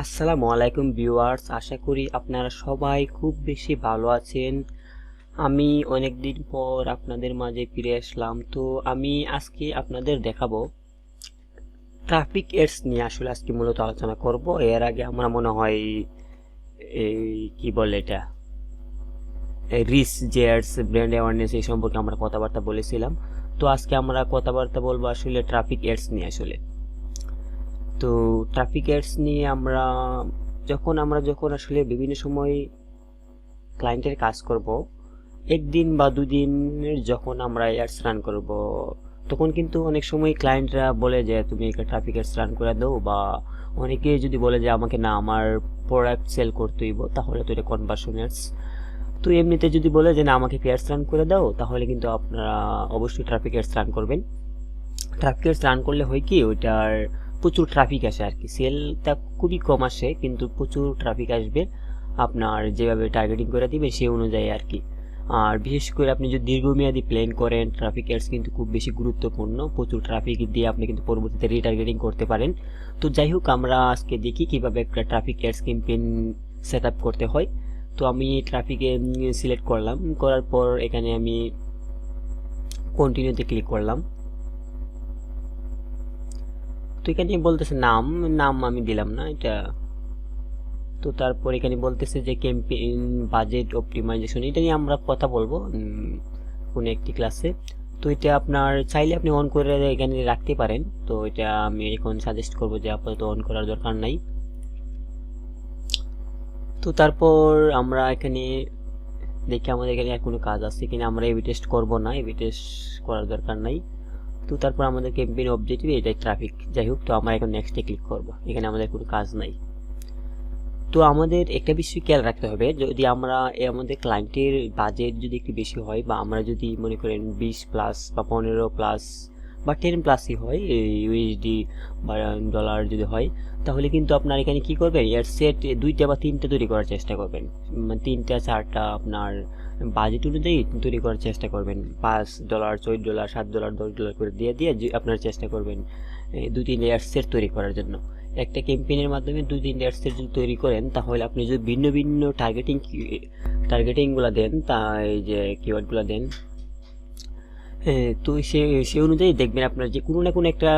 আসসালামু আলাইকুম ভিউয়ার্স, আশা করি আপনারা সবাই খুব বেশি ভালো আছেন। আমি অনেকদিন পর আপনাদের মাঝে ফিরে আসলাম। তো আমি আজকে আপনাদের দেখাবো ট্রাফিক এডস নিয়ে। আসলে আজকে মূলত আলোচনা করব। এর আগে আমরা মনে হয় এই কি বলে এটা রিচ জেয়ার্স ব্র্যান্ড অ্যাওয়ারনেস এই সম্পর্কে আমরা কথাবার্তা বলেছিলাম। তো আজকে আমরা কথাবার্তা বলবো আসলে ট্রাফিক এডস নিয়ে। আসলে তো ট্রাফিক এডস নিয়ে আমরা যখন আসলে বিভিন্ন সময় ক্লায়েন্টের কাজ করব, একদিন বা দুদিনের যখন আমরা অ্যাডস রান করব, তখন কিন্তু অনেক সময় ক্লায়েন্টরা বলে যে তুমি একটা ট্রাফিক অ্যাডস রান করে দাও, বা অনেকে যদি বলে যে আমাকে না আমার প্রোডাক্ট সেল করতে হইব, তাহলে তো এটা কনভার্সন অ্যাডস। তো এমনিতে যদি বলে যে না আমাকে অ্যাডস রান করে দাও, তাহলে কিন্তু আপনারা অবশ্যই ট্রাফিক অ্যাডস রান করবেন। ট্রাফিক অ্যাডস রান করলে হয় কি, ওইটার প্রচুর ট্রাফিক আসে আর কি। সেলটা খুবই কম আসে কিন্তু প্রচুর ট্রাফিক আসবে। আপনার যেভাবে টার্গেটিং করে দিবে সেই অনুযায়ী আর কি। আর বিশেষ করে আপনি যদি দীর্ঘমেয়াদী প্ল্যান করেন, ট্রাফিক অ্যাডস কিন্তু খুব বেশি গুরুত্বপূর্ণ। প্রচুর ট্রাফিক দিয়ে আপনি কিন্তু পরবর্তীতে রিটার্গেটিং করতে পারেন। তো যাই হোক, আমরা আজকে দেখি কিভাবে একটা traffic ads campaign set up করতে হয়। তো আমি ট্রাফিকে সিলেক্ট করলাম, করার পর এখানে আমি কন্টিনিউতে ক্লিক করলাম। তো এখানে বলতেছে নাম নাম আমি দিলাম না এটা। তো তারপর এখানে বলতেছে যে ক্যাম্পেইন বাজেট অপটিমাইজেশন, এটা নিয়ে আমরা কথা বলবো কোনো একটি ক্লাসে। তো এটা আপনার চাইলে আপনি অন করে এখানে রাখতে পারেন। তো এটা আমি এখন সাজেস্ট করব যে আপাতত অন করার দরকার নাই। তো তারপর আমরা এখানে দেখি আমাদের এখানে আর কোনো কাজ আছে কিনা। আমরা এবি টেস্ট করবো না, এবি টেস্ট করার দরকার নাই। তো তারপর আমাদের ক্যাম্পেইন অবজেক্টিভ এটাই ট্রাফিক। যাই হোক, তো আমরা এখন নেক্সটে ক্লিক করব। এখানে আমাদের কোনো কাজ নাই। তো আমাদের একটা বিষয় খেয়াল রাখতে হবে, যদি আমরা আমাদের ক্লায়েন্টের বাজেট যদি একটু বেশি হয়, বা আমরা যদি মনে করেন 20 প্লাস বা 15 প্লাস বা 10 প্লাসই হয় ইউএসডি বা ডলার যদি হয়, তাহলে কিন্তু আপনার এখানে কি করবেন, এর সেট 2টা বা 3টা তৈরি করার চেষ্টা করবেন। 3টা 4টা আপনার বাজেট অনুযায়ী তৈরি করার চেষ্টা করবেন। $5, $4, $7, $10 করে দিয়ে দিয়ে আপনার চেষ্টা করবেন 2-3 লেয়ার সেট তৈরি করার জন্য। একটা ক্যাম্পেইনের মাধ্যমে 2-3 লেয়ার সেট যদি তৈরি করেন, তাহলে আপনি যদি ভিন্ন ভিন্ন টার্গেটিংগুলো দেন, তা এই যে কিওয়ার্ডগুলো দেন, তো সে অনুযায়ী দেখবেন আপনার যে কোনো না কোনো একটা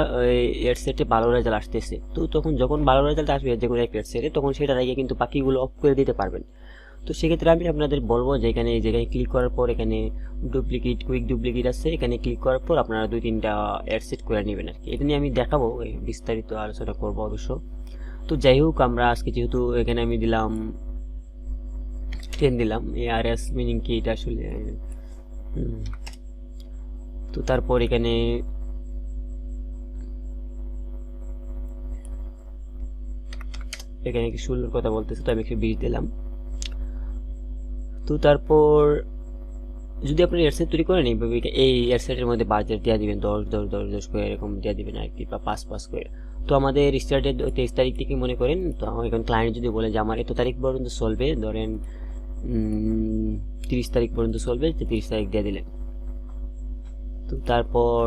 এড সেটে ভালো রেজাল্ট আসতেছে। তো তখন যখন ভালো রেজাল্ট আসবে যে কোনো একটা এড সেটে, তখন সেটা আগে কিন্তু বাকিগুলো অফ করে দিতে পারবেন। তো সেক্ষেত্রে আমি আপনাদের বলবো যে যেখানে ক্লিক করার পর এখানে কুইক ডুপ্লিকেট আছে, এখানে ক্লিক করার পর আপনারা 2-3টা অ্যাড সেট করে নেবেন আর কি। এটা নিয়ে আমি দেখাবো, বিস্তারিত আলোচনা করবো অবশ্য। তো যাই হোক, আমরা আজকে যেহেতু এখানে আমি দিলাম 10 দিলাম, ARS মিনিং কি এটা আসলে। তো তারপর এখানে এখানে কি 16 কথা বলতেছে, তো আমি একটু 20 দিলাম। তো তারপর যদি আপনি এয়ারসেট তৈরি করেন এইভাবে, এই এয়ারসেটের মধ্যে বাজেট দিয়ে দিবেন 10 করে এরকম দিয়ে দিবেন আর কি, বা 5 করে। তো আমাদের স্টার্টের 23 তারিখ থেকে মনে করেন। তো এখন ক্লায়েন্ট যদি বলে যে আমার এত তারিখ পর্যন্ত চলবে, ধরেন 30 তারিখ পর্যন্ত চলবে, 30 তারিখ দিয়ে দিলেন। তো তারপর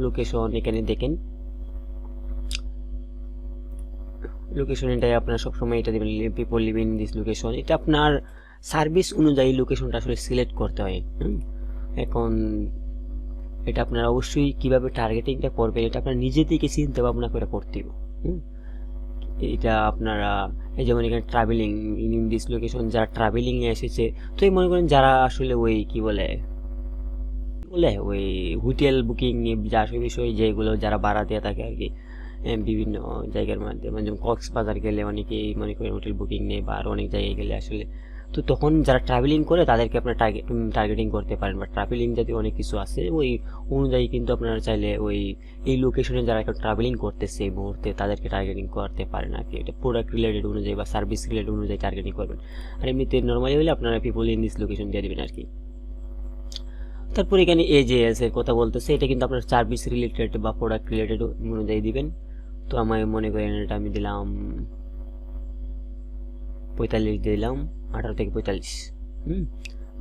লোকেশন এখানে দেখেন, লোকেশন এটাই আপনার সবসময় এটা দিবেন, people live in this location. এটা আপনার সার্ভিস অনুযায়ী লোকেশনটা আসলে সিলেক্ট করতে হয়। এখন এটা আপনারা অবশ্যই কিভাবে টার্গেটিংটা করবেন, এটা আপনার নিজে থেকে চিন্তা ভাবনা করে করতে হবে। এটা আপনারা এই যেমন এখানে ট্রাভেলিং ইন দিস লোকেশন, যারা ট্রাভেলিং এ এসেছে, তো এই মনে করেন যারা আসলে ওই কি বলে ওই হোটেল বুকিং নিয়ে যা বিষয় যেগুলো যারা ভাড়া দিয়ে থাকে আর কি, বিভিন্ন জায়গার মাধ্যমে, যেমন কক্সবাজার গেলে অনেকেই মনে করেন হোটেল বুকিং নেই, বা আরও অনেক জায়গায় গেলে আসলে। তো তখন যারা ট্রাভেলিং করে তাদেরকে আপনার টার্গেটিং করতে পারেন, বা ট্রাভেলিং জাতীয় অনেক কিছু আছে, ওই অনুযায়ী কিন্তু আপনারা চাইলে ওই এই লোকেশনে যারা এখন ট্রাভেলিং করতেছে এই মুহূর্তে তাদেরকে টার্গেটিং করতে পারেন আর কি। এটা প্রোডাক্ট রিলেটেড অনুযায়ী বা সার্ভিস রিলেটেড অনুযায়ী টার্গেটিং করবেন। আর এমনিতে নর্মালি হলে আপনারা পিপল ইন দিস লোকেশন দিয়ে দেবেন আর কি। তারপর এখানে এজেএস এর কথা বলতেছে, এটা কিন্তু আপনার সার্ভিস রিলেটেড বা প্রোডাক্ট রিলেটেড অনুযায়ী দিবেন। তো আমি মনে করেন এটা আমি দিলাম 45 দিলাম, 18 থেকে 45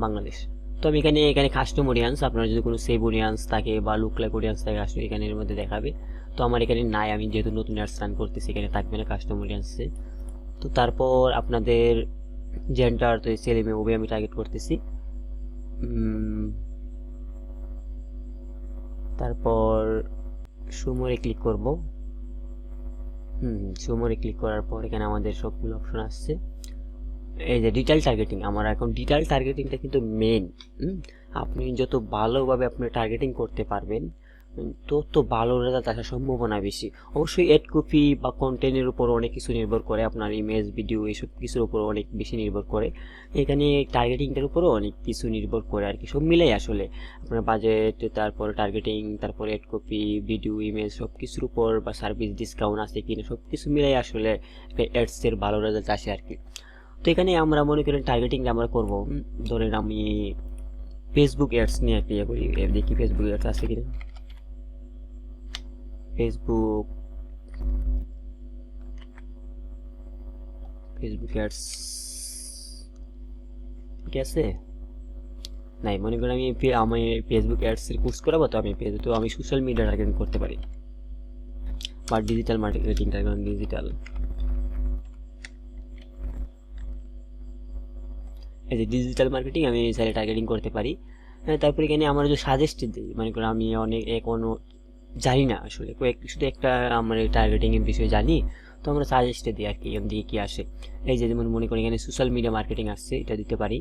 বাংলাদেশ। তো আমি এখানে কাস্টম অডিয়েন্স, আপনার যদি কোনো সেভ অডিয়েন্স থাকে বা লুক লাইক অডিয়েন্স থাকে আসলে এখানে এর মধ্যে দেখাবে। তো আমার এখানে নাই, আমি যেহেতু নতুন অ্যাডস রান করতেছি এখানে থাকবে না কাস্টম অডিয়েন্সে। তো তারপর আপনাদের জেন্ডার, তো ছেলে মেয়ে উভয় আমি টার্গেট করতেছি। তারপর সুমোরে ক্লিক করব। সুমোরে ক্লিক করার পর এখানে আমাদের সবগুলো অপশন আসছে। এই যে ডিটেইল টার্গেটিং, আমার এখন ডিটেইল টার্গেটিংটা কিন্তু মেইন। আপনি যত ভালোভাবে আপনি টার্গেটিং করতে পারবেন তত ভালো রেজাল্ট আসার সম্ভাবনা বেশি। অবশ্যই এড কপি বা কন্টেন্টের উপর অনেক কিছু নির্ভর করে, আপনার ইমেজ ভিডিও এইসব কিছুর উপর অনেক বেশি নির্ভর করে। এখানে টার্গেটিংটার উপরও অনেক কিছু নির্ভর করে আর কি, সব মিলাই আসলে আপনার বাজেট, তারপর টার্গেটিং, তারপর এড কপি, ভিডিও, ইমেজ সব কিছুর উপর, বা সার্ভিস ডিসকাউন্ট আছে কিনা সব কিছু মিলাই আসলে অ্যাডসের ভালো রেজাল্ট আসে আর কি। তো এখানে আমরা মনে করেন টার্গেটিংটা আমরা করব, ধরেন আমি ফেসবুক অ্যাডস নিয়ে একটা ইয়ে করি, দেখি ফেসবুক অ্যাডস আছে কিনা। ফেসবুক অ্যাডস ঠিক আছে, নাই মনে করেন আমি ফেসবুক অ্যাডস এর কোর্স করাবো, তো আমি সোশ্যাল মিডিয়া টার্গেটিং করতে পারি, বা ডিজিটাল মার্কেটিং টার্গেটিং, ডিজিটাল, এই যে ডিজিটাল মার্কেটিং আমি চাইলে টার্গেটিং করতে পারি। তারপর এখানে আমার যে সাজেস্টেড দিই, মনে করেন আমি অনেক কোনো জানি না আসলে, শুধু একটা আমার টার্গেটিং এর বিষয়ে জানি, তো আমরা সাজেস্টে দিই আর কি, এখান দিয়ে কি আসে। এই যে যেমন মনে করি এখানে সোশ্যাল মিডিয়া মার্কেটিং আসছে, এটা দিতে পারি।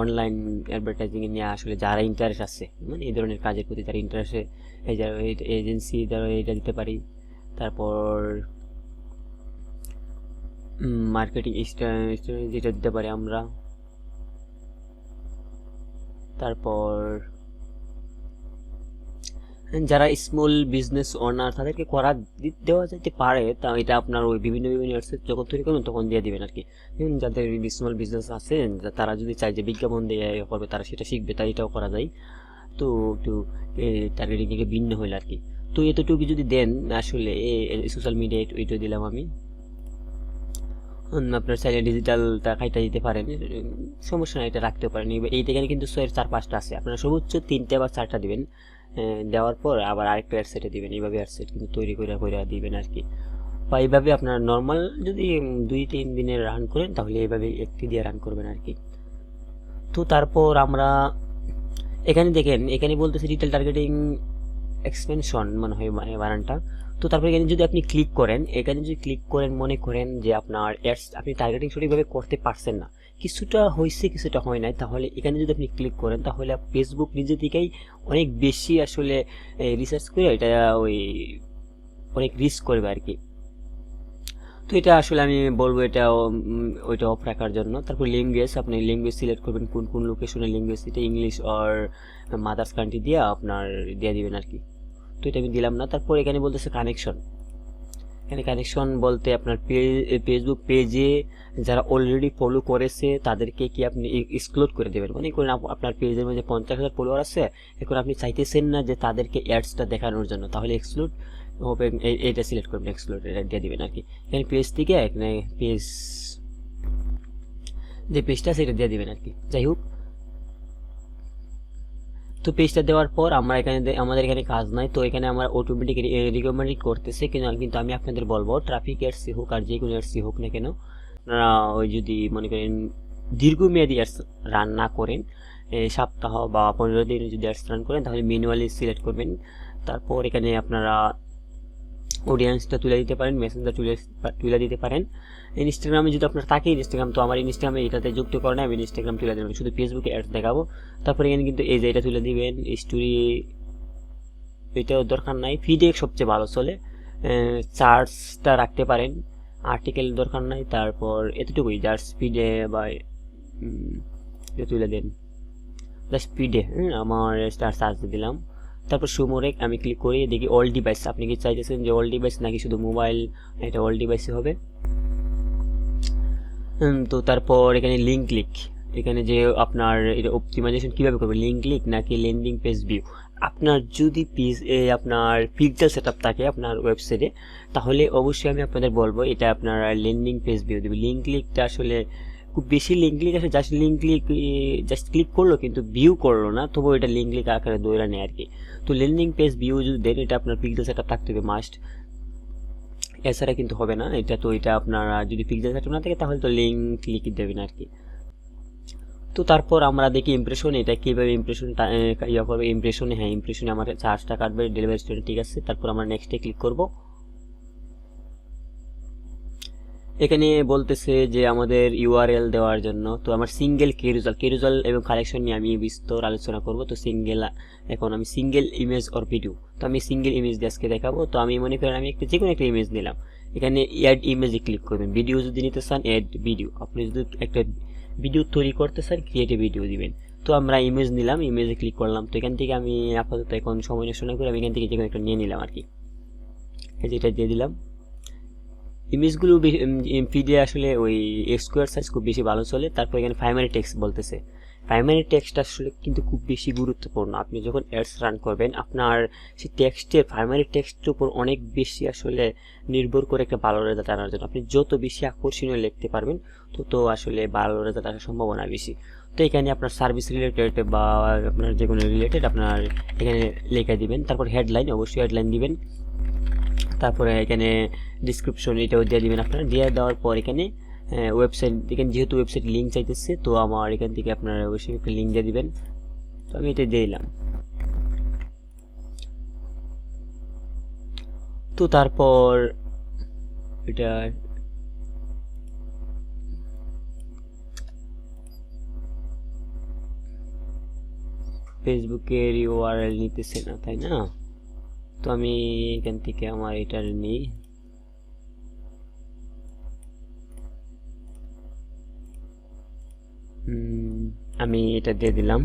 অনলাইন অ্যাডভার্টাইজিং নিয়ে আসলে যারা ইন্টারেস্ট আছে, মানে এই ধরনের কাজের প্রতি যারা ইন্টারেস্ট, এই যে এজেন্সি দ্বারা এটা দিতে পারি। তারপর মার্কেটিং যেটা দিতে পারি আমরা। তারপর যারা স্মল বিজনেস ওনার তাদেরকে করা দেওয়া যেতে পারে, তা এটা আপনার ওই বিভিন্ন ওয়েবসাইট যখন তৈরি করবেন তখন দিয়ে দিবেন আর কি। যাদের স্মল বিজনেস আছে তারা যদি চায় যে বিজ্ঞাপন দিয়ে করবে, তারা সেটা শিখবে, তাই এটাও করা যায়। তো একটু টার্গেটিং থেকে ভিন্ন হইল আর কি। তো এতটুকু যদি দেন আসলে সোশ্যাল মিডিয়া এটা দিলাম আমি। আপনার চাইলে ডিজিটালটা খাইটা দিতে পারেন, সমস্যা নাই, এটা রাখতে পারেন। এইটা এখানে কিন্তু 4-5টা আছে, আপনারা সর্বোচ্চ 3টে বা 4টা দিবেন। দেওয়ার পর আবার আরেকটা অ্যাডসেটে দিবেন, এইভাবে অ্যাডসেট কিন্তু তৈরি করে দিবেন আর কি। বা এইভাবে আপনার নর্মাল যদি 2-3 দিনে রান করেন তাহলে এইভাবে একটি দিয়ে রান করবেন আর কি। তো তারপর আমরা এখানে দেখেন, এখানে বলতেছে ডিটেল টার্গেটিং এক্সপেনশন মনে হয় বানানটা। তো তারপর এখানে যদি আপনি ক্লিক করেন, মনে করেন যে আপনার অ্যাডস আপনি টার্গেটিং সঠিকভাবে করতে পারছেন না, কিছুটা হয়েছে কিছুটা হয় নাই, তাহলে এখানে যদি আপনি ক্লিক করেন তাহলে ফেসবুক নিজে থেকেই অনেক বেশি আসলে রিসার্চ করে এটা ওই অনেক রিস্ক করবে আর কি। তো এটা আসলে আমি বলবো এটা ওইটা অফ রাখার জন্য। তারপর ল্যাঙ্গুয়েজ, আপনি ল্যাঙ্গুয়েজ সিলেক্ট করবেন, কোন লোকেশনের ল্যাঙ্গুয়েজ, এটা ইংলিশ আর মাদার্স কান্ট্রি দিয়ে আপনার দিয়ে দিবেন আর কি। তো এটা আমি দিলাম না। তারপর এখানে বলতেছে কানেকশন, এখানে কানেকশন বলতে আপনার ফেসবুক পেজে যারা অলরেডি ফলো করেছে তাদেরকে কি আপনি এক্সক্লুড করে দেবেন, মানে করেন আপনার পেজের মধ্যে 50,000 ফলোয়ার আছে, এখন আপনি চাইতেছেন না যে তাদেরকে অ্যাডসটা দেখানোর জন্য, তাহলে এক্সক্লুড ওপেন এইটা সিলেক্ট করবেন, এক্সক্লুড এটা দিয়ে দিবেন আর কি। এখানে পেজ থেকে এখানে পেজ যে পেজটা সেটা দিয়ে দিবেন আর কি। যাই হোক, তো পেজটা দেওয়ার পর আমরা এখানে আমাদের এখানে কাজ নাই, তো এখানে আমরা অটোমেটিক রিকমেন্ড করতেছে, কিন্তু আমি আপনাদের বলবো ট্রাফিক অ্যাডস হোক আর যে কোনো অ্যাডস হোক না কেন, আপনারা ওই যদি মনে করেন দীর্ঘমেয়াদী অ্যাডস রান না করেন, সপ্তাহ বা 15 দিন যদি অ্যাডস রান করেন তাহলে ম্যানুয়ালি সিলেক্ট করবেন। তারপর এখানে আপনারা অডিয়েন্সটা তুলে দিতে পারেন, মেসেঞ্জার তুলে দিতে পারেন। ইনস্টাগ্রামে যদি আপনার থাকে, ইনস্টাগ্রাম তো আমার ইনস্টাগ্রামে এটাতে যুক্ত করে না, আমি ইনস্টাগ্রাম তুলে দেবেন, শুধু ফেসবুকে অ্যাডস দেখাবো। তারপরে এখানে কিন্তু এই যে এটা তুলে দিবেন, স্টোরি এটাও দরকার নাই, ফিডে সবচেয়ে ভালো চলে, চার্টসটা রাখতে পারেন, আর্টিকেল দরকার নাই। তারপর এতটুকুই, জাস্ট ফিডে বা তুলে দেন, জাস্ট ফিডে আমার স্টার চার্জ দিলাম। তারপর সুমোরে আমি ক্লিক করি, দেখি অল ডিভাইস, আপনি কি চাইতেছেন যে অল ডিভাইস নাকি শুধু মোবাইল, এটা অল ডিভাইসে হবে। তো তারপর এখানে লিঙ্ক ক্লিক, এখানে যে আপনার এটা অপটিমাইজেশন কীভাবে করবেন, লিঙ্ক ক্লিক নাকি ল্যান্ডিং পেজ ভিউ। আপনার যদি আপনার পিক্সেল সেটআপ থাকে আপনার ওয়েবসাইটে, তাহলে অবশ্যই আমি আপনাদের বলবো এটা আপনার ল্যান্ডিং পেজ ভিউ দেবে। লিঙ্ক ক্লিকটা আসলে খুব বেশি লিঙ্ক ক্লিক আসে, জাস্ট ক্লিক করলো কিন্তু ভিউ করলো না, তবু এটা লিঙ্ক ক্লিক আকারে দৌড়া নেয় আর কি। তো ল্যান্ডিং পেজ ভিউ যদি দেন, এটা আপনার পিক্সেল সেটআপ থাকতে হবে মাস্ট। এছাড়া কিন্তু হবে না। এটা আপনারা যদি পিক্সেল সেটআপ না থাকে তাহলে তো লিংক লিখে দেবেন আর কি। তো তারপর আমরা দেখি ইমপ্রেশন, এটা কিভাবে ইমপ্রেশন ইয়া করবে। ইমপ্রেশনে, হ্যাঁ ইমপ্রেশনে আমার চার্জটা কাটবে, ডেলিভারি স্টোরে ঠিক আছে। তারপর আমরা নেক্সটে ক্লিক করব। এখানে বলতেছে যে আমাদের ইউআরএল দেওয়ার জন্য। তো আমার সিঙ্গেল কেরুজাল এবং কালেকশন নিয়ে আমি বিস্তর আলোচনা করব। তো এখন আমি সিঙ্গেল ইমেজ অর ভিডিও, তো আমি সিঙ্গেল ইমেজ দিয়ে আজকে দেখাবো। তো আমি মনে করেন আমি যে কোনো একটা ইমেজ নিলাম, এখানে অ্যাড ইমেজে ক্লিক করবেন। ভিডিও যদি নিতে চান অ্যাড ভিডিও, আপনি যদি একটা ভিডিও তৈরি করতে চান ক্রিয়েট ভিডিও দিবেন। তো আমরা ইমেজ নিলাম, ইমেজে ক্লিক করলাম। তো এখান থেকে আমি আপাতত এখন সময় নষ্ট না করে আমি এখান থেকে যে কোনো একটা নিয়ে নিলাম আর কি, এই যে এটা দিয়ে দিলাম। ইমেজগুলো পিডি আসলে ওই স্কোয়ার সাইজ খুব বেশি ভালো চলে। তারপর এখানে প্রাইমারি টেক্সট বলতেছে। প্রাইমারি টেক্সট আসলে কিন্তু খুব বেশি গুরুত্বপূর্ণ। আপনি যখন অ্যাডস রান করবেন আপনার সেই টেক্সটের প্রাইমারি টেক্সটের উপর অনেক বেশি আসলে নির্ভর করে একটা ভালো রেজাল্ট আনার জন্য। আপনি যত বেশি আকর্ষণীয় লিখতে পারবেন তত আসলে ভালো রেজাল্ট আসার সম্ভাবনা বেশি। তো এখানে আপনার সার্ভিস রিলেটেড বা আপনার যে কোনো রিলেটেড আপনার এখানে লেখা দিবেন। তারপর হেডলাইন, অবশ্যই হেডলাইন দিবেন। তারপরে এখানে ডিসক্রিপশন এটাও দিয়ে দিবেন আপনারা। দিয়ে দেওয়ার পর এখানে ওয়েবসাইট, এখানে যেহেতু ওয়েবসাইট লিঙ্ক চাইতেছে তো আমার এখান থেকে আপনারা অবশ্যই একটা লিঙ্ক দিয়ে দিবেন। তো আমি এটা দিয়ে দিলাম। তো তারপর এটা ফেসবুকের ইউআরএল নিতেছে না, তাই না? তো আমি এখান থেকে আমার এটা নিই। আমি এটা দিয়ে দিলাম।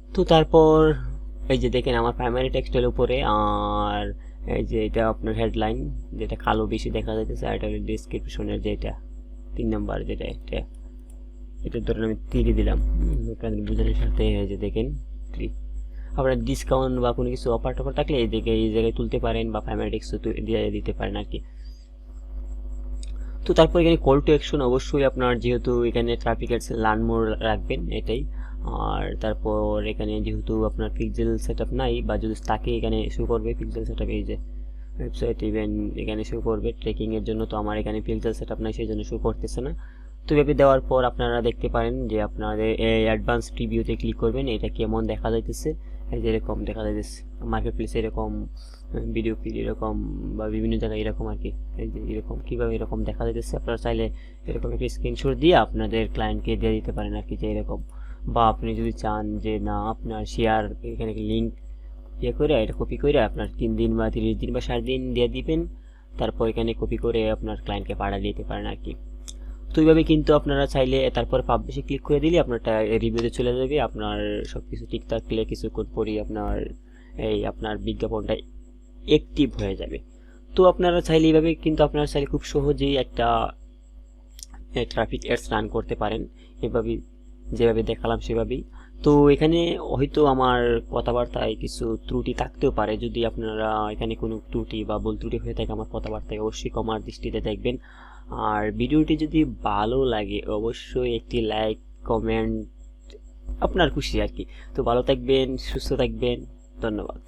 তো তারপর এই যে দেখেন আমার প্রাইমারি টেক্সটের উপরে, আর এই যে এটা আপনার হেডলাইন যেটা কালো বেশি দেখা যাইতেছে, আর এটা ডিসক্রিপশনের যেটা 3 নাম্বার যেটা এটা ধরেন আমি 3 দিলাম আপনাদের বোঝানোর সাথে। এই যে দেখেন 3। আপনার ডিসকাউন্ট বা কোনো কিছু অফার টফার থাকলে এই জায়গায় তুলতে পারেন বা প্রাইমারি টেক্সট দিয়ে দিতে পারেন আর কি। তো তারপর এখানে কল টু অ্যাকশন, অবশ্যই আপনার যেহেতু এখানে ট্রাফিক অ্যাডস লার্ন মোর রাখবেন এটাই। আর তারপর এখানে যেহেতু আপনার পিক্সেল সেটআপ নাই বা যদি তাকে এখানে শো করবে পিক্সেল সেটআপ, এই যে ওয়েবসাইট ইভেন্ট এখানে শো করবে ট্রেকিং এর জন্য। তো আমার এখানে পিক্সেল সেটআপ নাই সেই জন্য শো করতেছে না। তো এভাবে দেওয়ার পর আপনারা দেখতে পারেন যে আপনাদের এই অ্যাডভান্স প্রিভিউতে ক্লিক করবেন, এটা কেমন দেখা যাইতেছে। এই যে এরকম দেখা যাইতেছে মার্কেট প্লেসে এরকম ভিডিও ফিড এরকম বা বিভিন্ন জায়গায় এরকম আর কি। এই যে এরকম কীভাবে এরকম দেখা যাইতেছে, আপনারা চাইলে এরকম একটা স্ক্রিনশট দিয়ে আপনাদের ক্লায়েন্টকে দিয়ে দিতে পারেন আর কি, যে এরকম। বা আপনি যদি চান যে না আপনার শেয়ার এখানে লিঙ্ক ইয়ে করে এটা কপি করে আপনার 3 দিন বা 30 দিন বা 60 দিন দিয়ে দিবেন। তারপর এখানে কপি করে আপনার ক্লায়েন্টকে পাঠিয়ে দিতে পারেন আর কি। তো এইভাবে কিন্তু আপনারা চাইলে তারপর পাবলিশে ক্লিক করে দিলে আপনারটা রিভিউতে চলে যাবে। আপনার সব কিছু ঠিক থাকলে কিছুক্ষণ পরেই আপনার বিজ্ঞাপনটা অ্যাক্টিভ হয়ে যাবে। তো আপনারা চাইলে এইভাবে কিন্তু আপনারা চাইলে খুব সহজেই একটা ট্রাফিক অ্যাডস রান করতে পারেন, এভাবে যেভাবে দেখালাম সেভাবেই। তো এখানে হয়তো আমার কথাবার্তায় কিছু ত্রুটি থাকতেও পারে। যদি আপনারা এখানে কোনো ত্রুটি বা ভুল ত্রুটি হয়ে থাকে আমার কথাবার্তায় অবশ্যই ক্ষমার দৃষ্টিতে দেখবেন। আর ভিডিওটি যদি ভালো লাগে অবশ্যই একটি লাইক কমেন্ট আপনার খুশি আর কি। তো ভালো থাকবেন, সুস্থ থাকবেন, ধন্যবাদ।